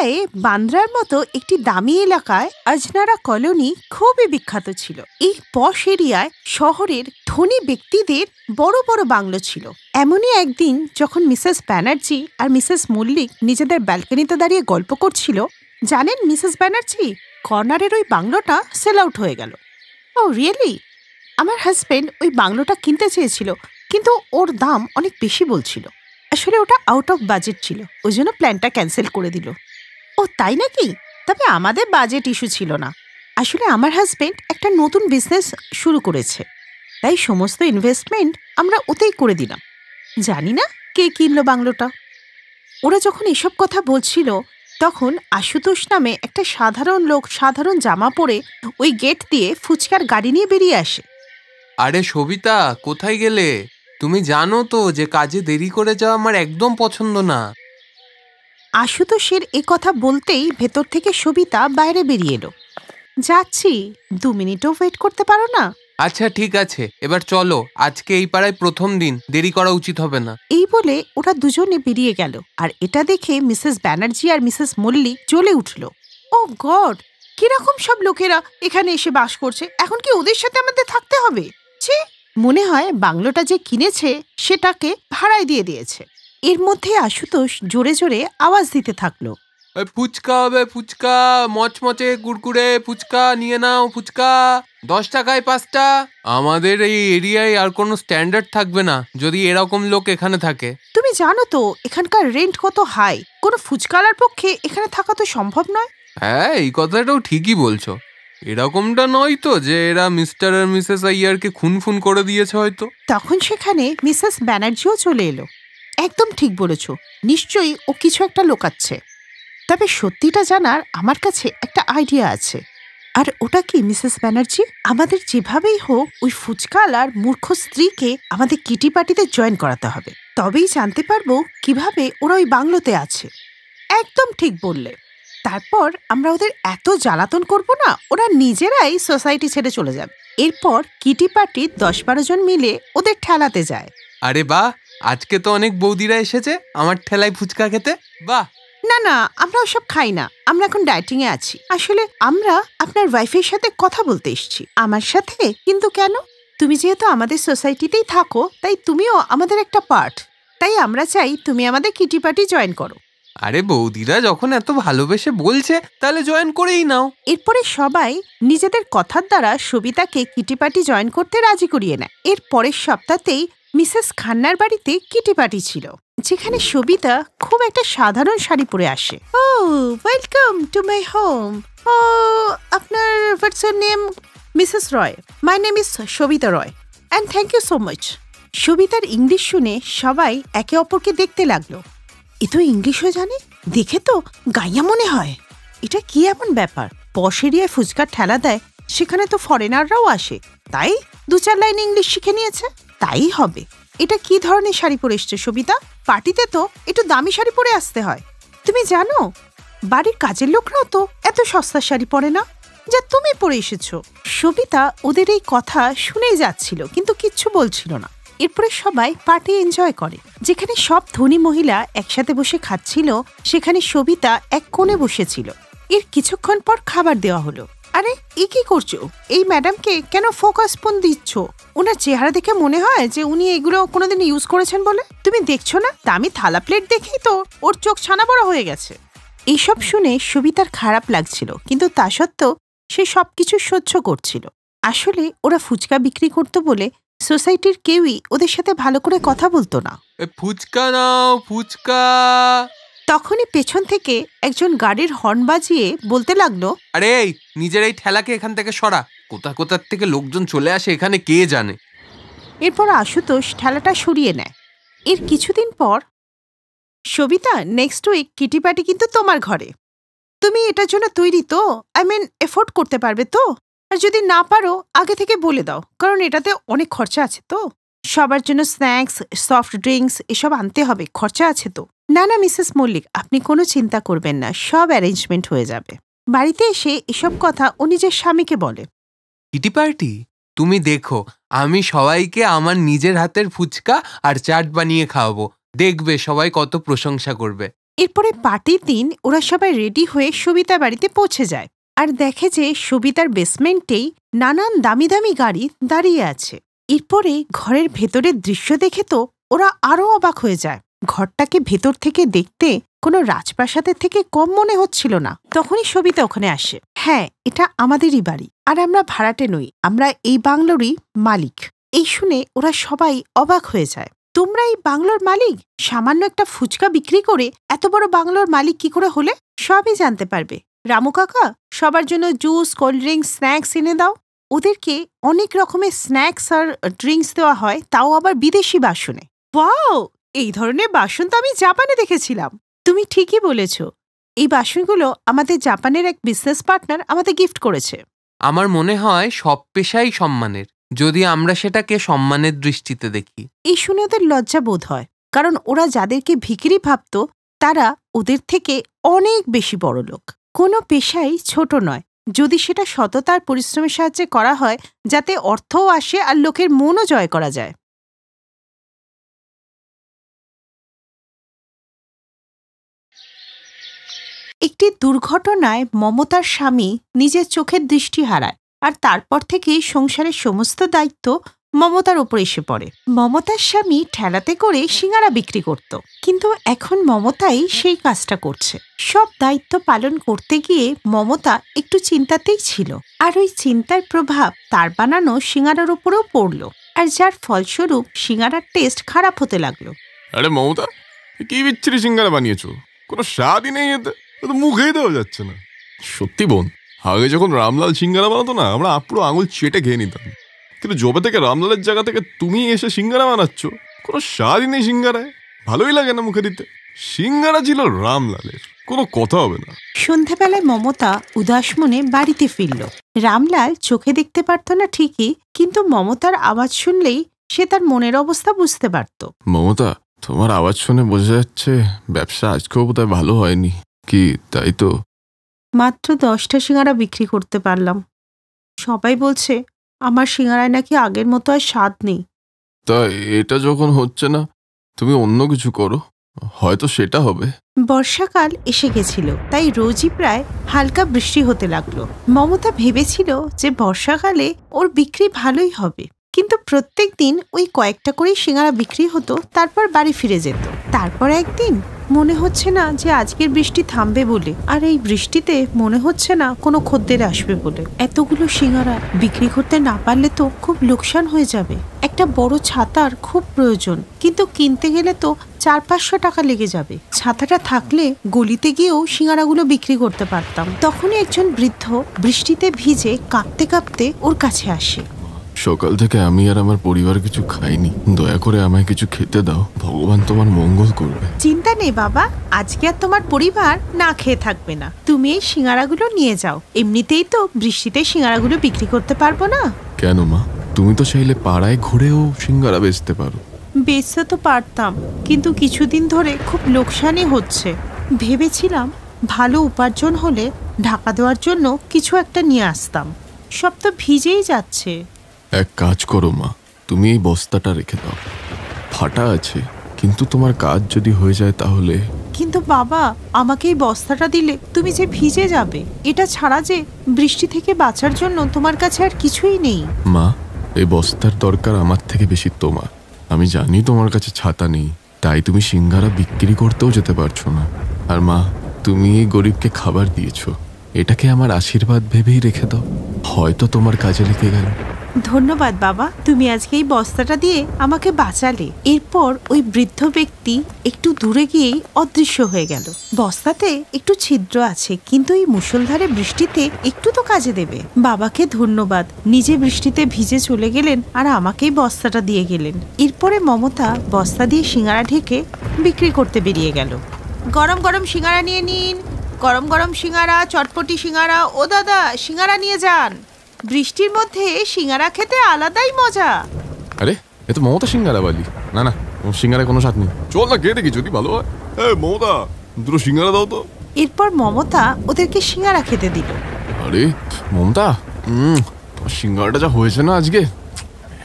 ইন্ডিয়ায় বান্দ্রার মতো একটি দামি এলাকায় আজনারা কলোনি খুবই বিখ্যাত ছিল। এই পশ এরিয়ায় শহরের ধনী ব্যক্তিদের বড় বড় বাংলো ছিল। এমনই একদিন যখন মিসেস ব্যানার্জি আর মিসেস মল্লিক নিজেদের ব্যালকনিতে দাঁড়িয়ে গল্প করছিল, জানেন মিসেস ব্যানার্জি, কর্নারের ওই বাংলোটা সেল আউট হয়ে গেল। ও রিয়েলি? আমার হাজবেন্ড ওই বাংলোটা কিনতে চেয়েছিল, কিন্তু ওর দাম অনেক বেশি বলছিল। আসলে ওটা আউট অফ বাজেট ছিল, ওই জন্য প্ল্যানটা ক্যান্সেল করে দিল। ও তাই নাকি? তবে আমাদের বাজেট ইস্যু ছিল না। আসলে আমার হাজবেন্ড একটা নতুন বিজনেস শুরু করেছে, তাই সমস্ত ইনভেস্টমেন্ট আমরা ওতেই করে দিলাম। জানি না কে কিনলো বাংলোটা। ওরা যখন এসব কথা বলছিল তখন আশুতোষ নামে একটা সাধারণ লোক সাধারণ জামা পরে ওই গেট দিয়ে ফুচকার গাড়ি নিয়ে বেরিয়ে আসে। আরে সবিতা, কোথায় গেলে? তুমি জানো তো যে কাজে দেরি করে যাওয়া আমার একদম পছন্দ না। আশুতোষের এ কথা বলতেই ভেতর থেকে সবিতা বাইরে বেরিয়ে এলো। যাচ্ছি, 2 মিনিটও ওয়েট করতে পারো না? আচ্ছা ঠিক আছে, এবার চলো, আজকে এই পাড়ায় প্রথম দিন, দেরি করা উচিত হবে না। এই বলে ওরা দুজনে বেরিয়ে গেল। আর এটা দেখে মিসেস ব্যানার্জি আর মিসেস মল্লিক জ্বলে উঠল। ও গড, কিরকম সব লোকেরা এখানে এসে বাস করছে, এখন কি ওদের সাথে আমাদের থাকতে হবে? ছি, মনে হয় বাংলোটা যে কিনেছে সেটাকে ভাড়ায় দিয়ে দিয়েছে। এর মধ্যে আশুতোষ জোরে জোরে আওয়াজ দিতে থাকলো, ফুচকা হবে, ফুচকা, মচমচে কুরকুরে ফুচকা নিয়ে নাও, ফুচকা 10 টাকায় 5টা। আমাদের এই এরিয়ায় আর কোনো স্ট্যান্ডার্ড থাকবে না যদি এরকম লোক এখানে থাকে। তুমি জানো তো এখানকার রেন্ট কত হাই, কোনো ফুচকালার পক্ষে এখানে থাকা তো সম্ভব নয়। হ্যাঁ, এই কথাটাও ঠিকই বলছো। এরকমটা নয় তো যে এরা মিস্টার আর মিসেস আইয়ারকে খুন করে দিয়েছে হয়তো। তখন সেখানে মিসেস ব্যানার্জিও চলে এলো। একদম ঠিক বলেছ, নিশ্চয়ই ও কিছু একটা লোকাচ্ছে। তবে সত্যিটা জানার আমার কাছে একটা আইডিয়া আছে। আর ওটা কি মিসেস ব্যানার্জি? আমাদের যেভাবেই হোক ওই ফুচকালার মূর্খ স্ত্রীকে আমাদের কিটি পার্টিতে জয়েন করাতে হবে, তবেই জানতে পারবো কিভাবে ওরা ওই বাংলোতে আছে। একদম ঠিক বললে। তারপর আমরা ওদের এত জ্বালাতন করব না, ওরা নিজেরাই সোসাইটি ছেড়ে চলে যাবে। এরপর কিটি পার্টির 10-12 জন মিলে ওদের ঠেলাতে যায়। আরে বাহ, আজকে তো অনেক বৌদিরা এসেছে আমার ঠেলায় ফুচকা খেতে। বাহ। না না, আমরা ওসব খাই না, আমরা এখন ডায়েটিং এ আছি। আসলে আমরা আপনার ওয়াইফের সাথে কথা বলতে এসেছি। আমার সাথে? কিন্তু কেন? তুমি যেহেতু আমাদের সোসাইটিতেই থাকো, তাই তুমিও আমাদের একটা পার্ট। তাই আমরা চাই তুমি আমাদের কিটি পার্টি জয়েন করো। আরে বৌদিরা যখন এত ভালোবেসে বলছে তাহলে জয়েন করেই নাও। এরপরে সবাই নিজেদের কথার দ্বারা সবিতাকে কিটি পার্টি জয়েন করতে রাজি করিয়ে নেয়। এর পরের সপ্তাহতেই মিসেস খান্নার বাড়িতে কিটি পার্টি ছিল, যেখানে সবিতা খুব একটা সাধারণ শাড়ি পরে আসে। ও ওয়েলকাম টু মাই হোম। ও আপনার what's your name? Mrs Roy. My name is Sabita Roy and thank you so much. সবিতার ইংলিশ শুনে সবাই একে অপরকে দেখতে লাগলো। এ তো ইংলিশও জানে, দেখে তো গাইয়া মনে হয়। এটা কি এমন ব্যাপার? পশ এরিয়ায় ফুচকার ঠেলা দেয়, সেখানে তো ফরেনাররাও আসে, তাই 2-4 লাইন ইংলিশ শিখে নিয়েছে। তাই হবে। এটা কি ধরনের শাড়ি পরে এসছে সবিতা? পার্টিতে তো একটু দামি শাড়ি পরে আসতে হয়। তুমি জানো বাড়ির কাজের লোকরাও তো এত সস্তার শাড়ি পরে না যা তুমি পরে এসেছো। সবিতা ওদের এই কথা শুনেই যাচ্ছিল, কিন্তু কিচ্ছু বলছিল না। এরপরে সবাই পার্টি এনজয় করে। যেখানে সব ধনী মহিলা একসাথে বসে খাচ্ছিল, সেখানে সবিতা এক কোণে বসেছিল। এর কিছুক্ষণ পর খাবার দেওয়া হলো। আরে এ কি করছো? এই ম্যাডামকে কেন ফোকাস স্পুন দিচ্ছ? ওনার চেহারা দেখে মনে হয় যে উনি এগুলো কোনোদিন ইউজ করেছেন বলে। তুমি দেখছো না দামি থালা প্লেট দেখেই তো ওর চোখ ছানা বড় হয়ে গেছে। এইসব শুনে সবিতার খারাপ লাগছিল, কিন্তু তা সত্ত্বেও সে সবকিছু সহ্য করছিল। আসলে ওরা ফুচকা বিক্রি করতো বলে সোসাইটির কেউই ওদের সাথে ভালো করে কথা বলতো না। ফুচকা নাও, ফুচকা। তখনই পেছন থেকে একজন গাড়ির হর্ন বাজিয়ে বলতে লাগলো, আরে এই নিজের এই ঠেলাকে এখান থেকে সরা। কোথার থেকে লোকজন চলে আসে এখানে কে জানে। এরপর আশুতোষ ঠেলাটা সরিয়ে নেয়। এর কিছুদিন পর, Sabita next week kitty party কিন্তু তোমার ঘরে। তুমি এটার জন্য তৈরি তো? আই মিন এফোর্ড করতে পারবে তো? আর যদি না পারো আগে থেকে বলে দাও, কারণ এটাতে অনেক খরচা আছে তো। সবার জন্য স্ন্যাক্স, সফট ড্রিঙ্কস এসব আনতে হবে, খরচা আছে তো। না না মিসেস মল্লিক, আপনি কোনো চিন্তা করবেন না, সব অ্যারেঞ্জমেন্ট হয়ে যাবে। বাড়িতে এসে এসব কথা ও নিজের স্বামীকে বলে। Kitty party? তুমি দেখো, আমি সবাইকে আমার নিজের হাতের ফুচকা আর চাট বানিয়ে খাওয়াবো। দেখবে সবাই কত প্রশংসা করবে। এরপরে পার্টির দিন ওরা সবাই রেডি হয়ে সবিতা বাড়িতে পৌঁছে যায় আর দেখে যে সবিতার বেসমেন্টেই নানান দামি দামি গাড়ি দাঁড়িয়ে আছে। এরপরে ঘরের ভেতরের দৃশ্য দেখে তো ওরা আরো অবাক হয়ে যায়। ঘরটাকে ভেতর থেকে দেখতে কোনো রাজপ্রাসাদের থেকে কম মনে হচ্ছিল না। তখনই সবিতা ওখানে আসে। হ্যাঁ, এটা আমাদেরই বাড়ি আর আমরা ভাড়াটে নই, আমরা এই বাংলোরই মালিক। এই শুনে ওরা সবাই অবাক হয়ে যায়। তোমরা এই বাংলোর মালিক? সামান্য একটা ফুচকা বিক্রি করে এত বড় বাংলোর মালিক কি করে হলে? সবই জানতে পারবে। রামু কাকা, সবার জন্য জুস, কোল্ড ড্রিঙ্কস, স্ন্যাক্স এনে দাও। ওদেরকে অনেক রকমের স্ন্যাক্স আর ড্রিঙ্কস দেওয়া হয়, তাও আবার বিদেশি বাসনে। ওয়াও, এই ধরনের বাসন তো আমি জাপানে দেখেছিলাম। তুমি ঠিকই বলেছ, এই বাসনগুলো আমাদের জাপানের এক বিজনেস পার্টনার আমাদের গিফট করেছে। আমার মনে হয় সব পেশাই সম্মানের, যদি আমরা সেটাকে সম্মানের দৃষ্টিতে দেখি। এই শুনে ওদের লজ্জা বোধ হয়, কারণ ওরা যাদেরকে ভিখিরি ভাবত তারা ওদের থেকে অনেক বেশি বড় লোক। কোনো পেশাই ছোট নয়, যদি সেটা সততার পরিশ্রমের সাহায্যে করা হয়, যাতে অর্থও আসে আর লোকের মনও জয় করা যায়। একটি দুর্ঘটনায় মমতার স্বামী নিজের চোখের দৃষ্টি হারায় আর তারপর থেকেই সংসারের সমস্ত দায়িত্ব মমতার ওপর এসে পড়ে। মমতার স্বামী ঠেলাতে করে সিঙ্গারা বিক্রি করত, কিন্তু এখন মমতাই সেই কাজটা করছে। সব দায়িত্ব পালন করতে গিয়ে মমতা একটু চিন্তাতেই ছিল, আর ওই চিন্তার প্রভাব তার বানানো সিঙ্গারার ওপরেও পড়ল, আর যার ফলস্বরূপ সিঙ্গারার টেস্ট খারাপ হতে লাগলো। আরে মমতা, কি বিচ্ছিরি সিঙ্গারা বানিয়েছো, কোনো স্বাদই নেই এতে, তো মুখেই দেওয়া যাচ্ছে না। সত্যি বোন, আগে যখন রামলাল সিঙ্গারা বানাতো না, আমরা পুরো আঙুল চেটে খেয়ে নিতাম, কিন্তু যবে থেকে রামলালের জায়গা থেকে তুমি এসে সিঙ্গারা বানাচ্ছ, কোনো স্বাদই নেই সিঙ্গারায়, ভালোই লাগে না মুখে দিতে। সিঙ্গারা ছিল রামলালের, কোনো কথা হবে না। সন্ধ্যাবেলায় মমতা উদাস মনে বাড়িতে ফিরল। রামলাল চোখে দেখতে পারত না ঠিকই, কিন্তু মমতার আওয়াজ শুনলেই সে তার মনের অবস্থা বুঝতে পারত। মমতা, তোমার আওয়াজ শুনে বোঝা যাচ্ছে ব্যবসা আজকেও বোধহয় ভালো হয়নি, কি তাই তো? মাত্র 10টা সিঙ্গারা বিক্রি করতে পারলাম। সবাই বলছে আমার সিঙ্গারায় নাকি আগের মতো আর স্বাদ নেই। তা এটা যখন হচ্ছে না, তুমি অন্য কিছু করো, হয়তো সেটা হবে। বর্ষাকাল এসে গেছিল, তাই রোজই প্রায় হালকা বৃষ্টি হতে লাগলো। মমতা ভেবেছিল যে বর্ষাকালে ওর বিক্রি ভালোই হবে, কিন্তু প্রত্যেক দিন ওই কয়েকটা করেই সিঙ্গারা বিক্রি হতো, তারপর বাড়ি ফিরে যেত। তারপর একদিন মনে হচ্ছে না যে আজকের বৃষ্টি থামবে বলে, আর এই বৃষ্টিতে মনে হচ্ছে না কোনো খদ্দের আসবে বলে। এতগুলো সিঙ্গারা বিক্রি করতে না পারলে তো খুব লোকসান হয়ে যাবে। একটা বড় ছাতার খুব প্রয়োজন, কিন্তু কিনতে গেলে তো 400-500 টাকা লেগে যাবে। ছাতাটা থাকলে গলিতে গিয়েও সিঙ্গারাগুলো বিক্রি করতে পারতাম। তখনই একজন বৃদ্ধ বৃষ্টিতে ভিজে কাঁপতে কাঁপতে ওর কাছে আসে। সকাল থেকে আমি আর আমার পরিবার কিছু খাইনি, দয়া করে আমায় কিছু খেতে দাও, ভগবান তোমার মঙ্গল করবে। চিন্তা নেই বাবা, আজকে আর তোমার পরিবার না খেয়ে থাকবে না। তুমি এই সিঙ্গারাগুলো নিয়ে যাও, এমনিতেই তো বৃষ্টিতে সিঙ্গারাগুলো বিক্রি করতে পারবো না। কেন মা, তুমি তো চাইলে পাড়ায় ঘুরেও সিঙ্গারা বেচতে পারো। বেচতে তো পারতাম, কিন্তু কিছুদিন ধরে খুব লোকসানই হচ্ছে। ভেবেছিলাম ভালো উপার্জন হলে ঢাকা দেওয়ার জন্য কিছু একটা নিয়ে আসতাম, সব তো ভিজেই যাচ্ছে। এক কাজ করো মা, তুমি এই বস্তাটা রেখে দাও, ফাটা আছে, কিন্তু তোমার কাজ যদি হয়ে যায় তাহলে। কিন্তু বাবা, আমাকে এই বস্তাটা দিলে তুমি যে ভিজে যাবে, এটা ছাড়া যে বৃষ্টি থেকে বাঁচার জন্য তোমার কাছে আর কিছুই নেই। মা, এই বস্তার দরকার আমার থেকে বেশি তোমার। আমি জানি তোমার কাছে ছাতা নেই, তাই তুমি সিঙ্গারা বিক্রি করতেও যেতে পারছো না। আর মা, তুমি এই গরিবকে খাবার দিয়েছো, এটাকে আমার আশীর্বাদ ভেবেই রেখে দাও, হয়তো তোমার কাজে লেগে গেল। ধন্যবাদ বাবা, তুমি আজকে এই বস্তাটা দিয়ে আমাকে বাঁচালে। এরপর ওই বৃদ্ধ ব্যক্তি একটু দূরে গিয়েই অদৃশ্য হয়ে গেল। বস্তাতে একটু ছিদ্র আছে, কিন্তু এই মুষলধারে বৃষ্টিতে একটু তো কাজে দেবে। বাবাকে ধন্যবাদ, নিজে বৃষ্টিতে ভিজে চলে গেলেন আর আমাকেই বস্তাটা দিয়ে গেলেন। এরপরে মমতা বস্তা দিয়ে সিঙ্গারা ঢেকে বিক্রি করতে বেরিয়ে গেল। গরম গরম সিঙ্গারা নিয়ে নিন, গরম গরম সিঙ্গারা, চটপটি সিঙ্গারা। ও দাদা, সিঙ্গারা নিয়ে যান, বৃষ্টির মধ্যে সিঙ্গারা খেতে আলাদাই মজা। আরে, এ তো মমতা সিঙ্গারা বালি। না না, সিঙ্গারায় কোনো স্বাদ নেই, চল না খেয়ে দেখি যদি ভালো হয়। মমতা, দুটো সিঙ্গারা দাও তো। এরপর মমতা ওদেরকে সিঙ্গারা খেতে দিল। আরে মমতা, তোমার সিঙ্গারাটা যা হয়েছে না আজকে,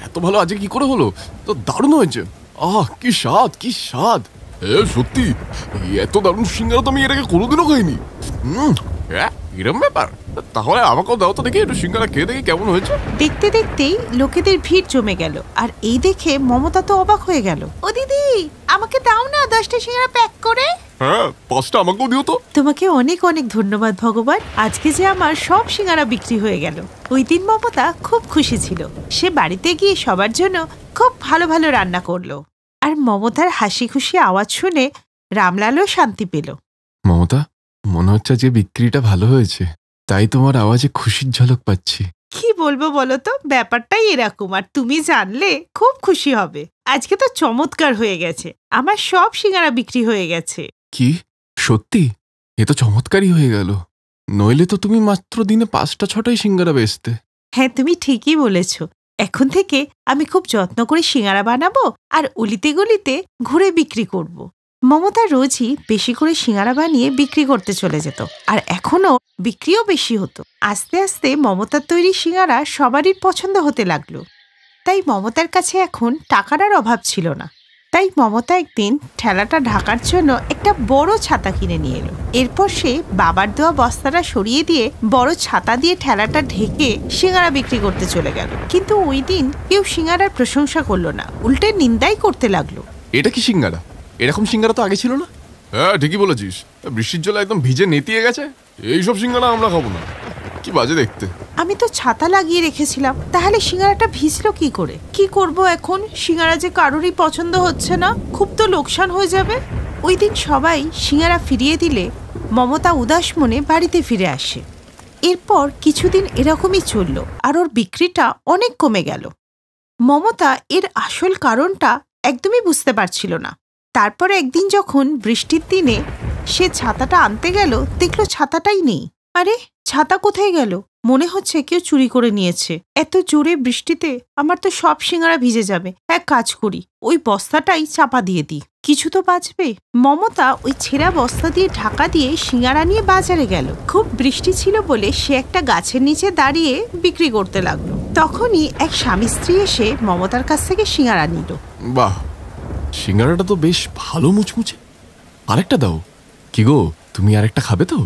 এত ভালো আজকে কি করে হলো, তো দারুণ হয়েছে। আহ, কি স্বাদ, কি স্বাদ। সত্যি এত দারুণ সিঙ্গারা তো আমি এর আগে কোনোদিনও খাইনি। এরম ব্যাপার? তাহলে আমাকেও দাও তো দেখি, একটু সিঙ্গারা খেয়ে দেখি কেমন হয়েছে। দেখতে দেখতেই লোকেদের ভিড় জমে গেল, আর এই দেখে মমতা তো অবাক হয়ে গেল। ও দিদি, আমাকে দাও না 10টা সিঙ্গারা প্যাক করে। হ্যাঁ, 5টা আমাকেও দিও তো। তোমাকে অনেক অনেক ধন্যবাদ ভগবান, আজকে যে আমার সব সিঙ্গারা বিক্রি হয়ে গেল। ওই দিন মমতা খুব খুশি ছিল। সে বাড়িতে গিয়ে সবার জন্য খুব ভালো ভালো রান্না করলো। আর মমতার হাসি খুশি আওয়াজ শুনে রামলালও শান্তি পেল। মমতা, মনে হচ্ছে যে বিক্রিটা ভালো হয়েছে, তাই তোমার আওয়াজে খুশির ঝলক পাচ্ছি। কি বলবো বলো তো, ব্যাপারটাই এরকম। আর তুমি জানলে খুব খুশি হবে। আজকে তো চমৎকার হয়ে গেছে, আমার সব সিঙ্গারা বিক্রি হয়ে গেছে। কি সত্যি? এ তো চমৎকারই হয়ে গেল, নইলে তো তুমি মাত্র দিনে 5টা-6টাই সিঙ্গারা বেচতে। হ্যাঁ, তুমি ঠিকই বলেছ। এখন থেকে আমি খুব যত্ন করে সিঙ্গারা বানাবো আর অলিতে গলিতে ঘুরে বিক্রি করব। মমতা রোজই বেশি করে সিঙ্গারা বানিয়ে বিক্রি করতে চলে যেত, আর এখনো বিক্রিও বেশি হতো। আস্তে আস্তে মমতার তৈরি সিঙ্গারা সবারই পছন্দ হতে লাগলো। তাই মমতার কাছে এখন টাকার আর অভাব ছিল না। তাই মমতা একদিন ঠেলাটা ঢাকার জন্য একটা বড় ছাতা কিনে নিয়ে এলো। এরপর সে বাবার দেওয়া বস্তাটা সরিয়ে দিয়ে বড় ছাতা দিয়ে ঠেলাটা ঢেকে সিঙ্গারা বিক্রি করতে চলে গেল। কিন্তু ওই দিন কেউ সিঙ্গারার প্রশংসা করলো না, উল্টে নিন্দাই করতে লাগলো। এটা কি সিঙ্গারা? এরকম সিঙ্গারা তো আগে ছিল না। হ্যাঁ, ঠিকই বলেছিস, বৃষ্টির জলে একদম ভিজে নেতিয়ে গেছে। এইসব সিঙ্গারা আমরা খাবো না, কি বাজে দেখতে। আমি তো ছাতা লাগিয়ে রেখেছিলাম, তাহলে সিঙ্গারাটা ভিজলো কি করে? কি করব এখন? সিঙ্গারা যে কারোরই পছন্দ হচ্ছে না, খুব তো লোকসান হয়ে যাবে। ওই দিন সবাই সিঙ্গারা ফিরিয়ে দিলে মমতা উদাস মনে বাড়িতে ফিরে আসে। এরপর কিছুদিন এরকমই চলল, আর ওর বিক্রিটা অনেক কমে গেল। মমতা এর আসল কারণটা একদমই বুঝতে পারছিল না। তারপর একদিন যখন বৃষ্টির দিনে সে ছাতাটা আনতে গেল, দেখলো ছাতাটাই নেই। আরে, ছাতা কোথায় গেল? মনে হচ্ছে কেউ চুরি করে নিয়েছে। এত জোরে বৃষ্টিতে আমার তো সব সিঙ্গারা ভিজে যাবে। এক কাজ করি, ওই বস্তাটাই চাপা দিয়ে দিই, কিছু তো বাঁচবে। মমতা ওই ছেঁড়া বস্তা দিয়ে ঢাকা দিয়ে সিঙ্গারা নিয়ে বাজারে গেল। খুব বৃষ্টি ছিল বলে সে একটা গাছের নিচে দাঁড়িয়ে বিক্রি করতে লাগলো। তখনই এক স্বামী স্ত্রী এসে মমতার কাছ থেকে সিঙ্গারা নিল। বাহ, সিঙ্গারাটা তো বেশ ভালো মুচমুচে। আরেকটা দাও। কি গো, তুমি আরেকটা খাবে তো?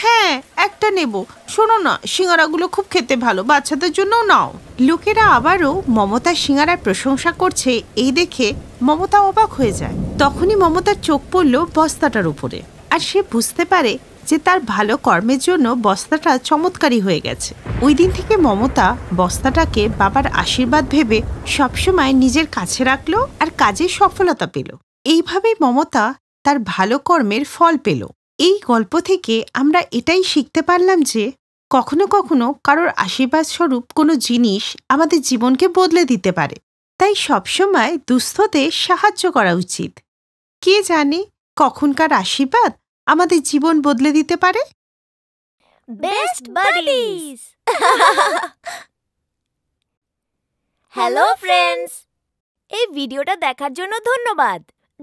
হ্যাঁ, একটা নেব। শোনো না, সিঙ্গারাগুলো খুব খেতে ভালো, বাচ্চাদের জন্যও নাও। লোকেরা আবারও মমতার সিঙ্গারার প্রশংসা করছে, এই দেখে মমতা অবাক হয়ে যায়। তখনই মমতার চোখ পড়ল বস্তাটার উপরে, আর সে বুঝতে পারে যে তার ভালো কর্মের জন্য বস্তাটা চমৎকারী হয়ে গেছে। ওই দিন থেকে মমতা বস্তাটাকে বাবার আশীর্বাদ ভেবে সবসময় নিজের কাছে রাখলো আর কাজে সফলতা পেল। এইভাবেই মমতা তার ভালো কর্মের ফল পেল। এই গল্প থেকে আমরা এটাই শিখতে পারলাম যে কখনো কখনো কারোর আশীর্বাদ স্বরূপ কোনো জিনিস আমাদের জীবনকে বদলে দিতে পারে। তাই সবসময় দুস্থদের সাহায্য করা উচিত। কে জানে কখনকার আশীর্বাদ আমাদের জীবন বদলে দিতে পারে। Best buddies. হ্যালো ফ্রেন্ডস, এই ভিডিওটা দেখার জন্য ধন্যবাদ।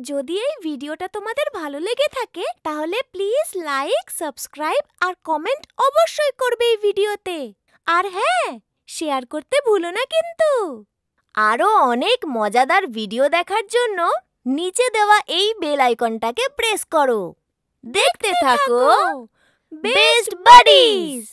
যদি এই ভিডিওটা তোমাদের ভালো লেগে থাকে তাহলে প্লিজ লাইক, সাবস্ক্রাইব আর কমেন্ট অবশ্যই করবে এই ভিডিওতে। আর হ্যাঁ, শেয়ার করতে ভুলো না কিন্তু। আরো অনেক মজাদার ভিডিও দেখার জন্য নিচে দেওয়া এই বেল আইকনটাকে প্রেস করো। দেখতে থাকো বেস্ট বাডিজ।